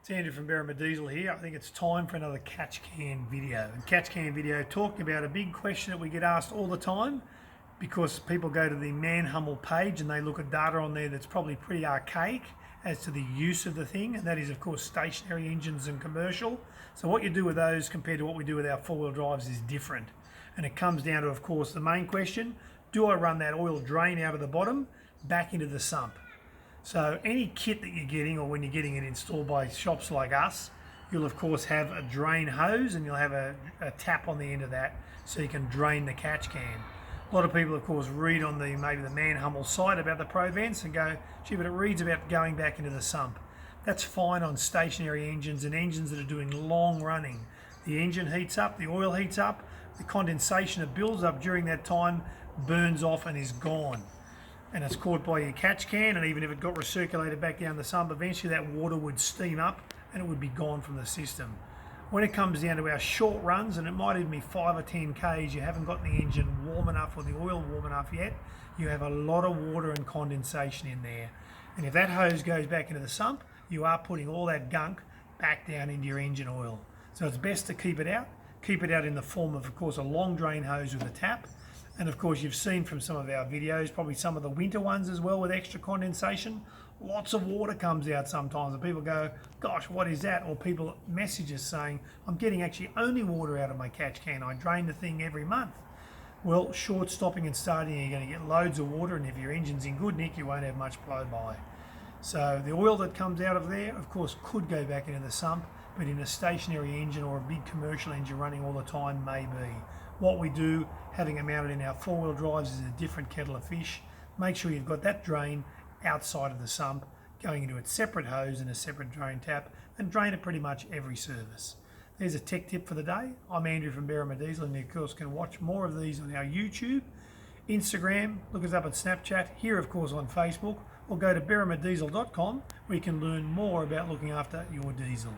It's Andrew from Berrima Diesel here. I think it's time for another catch can video. And catch can video talking about a big question that we get asked all the time, because people go to the Manhummel page and they look at data on there that's probably pretty archaic as to the use of the thing, and that is of course stationary engines and commercial. So what you do with those compared to what we do with our four-wheel drives is different. And it comes down to, of course, the main question: do I run that oil drain out of the bottom back into the sump? So any kit that you're getting, or when you're getting it installed by shops like us, you'll of course have a drain hose and you'll have a tap on the end of that so you can drain the catch can. A lot of people of course read on maybe the Manhummel site about the Provence and go, gee, but it reads about going back into the sump. That's fine on stationary engines and engines that are doing long running. The engine heats up, the oil heats up, the condensation that builds up during that time burns off and is gone. And it's caught by your catch can, and even if it got recirculated back down the sump, eventually that water would steam up and it would be gone from the system. When it comes down to our short runs, and it might even be 5 or 10 Ks, you haven't got the engine warm enough or the oil warm enough yet, you have a lot of water and condensation in there. And if that hose goes back into the sump, you are putting all that gunk back down into your engine oil. So it's best to keep it out. Keep it out in the form of course, a long drain hose with a tap. And of course you've seen from some of our videos, probably some of the winter ones as well with extra condensation, lots of water comes out sometimes and people go, gosh, what is that? Or people message us saying, I'm getting actually only water out of my catch can, I drain the thing every month. Well, short stopping and starting, you're going to get loads of water, and if your engine's in good nick, you won't have much blow by. So the oil that comes out of there, of course, could go back into the sump, but in a stationary engine or a big commercial engine running all the time, maybe. What we do, having it mounted in our four-wheel drives, is a different kettle of fish. Make sure you've got that drain outside of the sump, going into its separate hose and a separate drain tap, and drain it pretty much every service. There's a tech tip for the day. I'm Andrew from Berrima Diesel, and you of course can watch more of these on our YouTube, Instagram, look us up at Snapchat, here of course on Facebook, or go to berrimadiesel.com where you can learn more about looking after your diesel.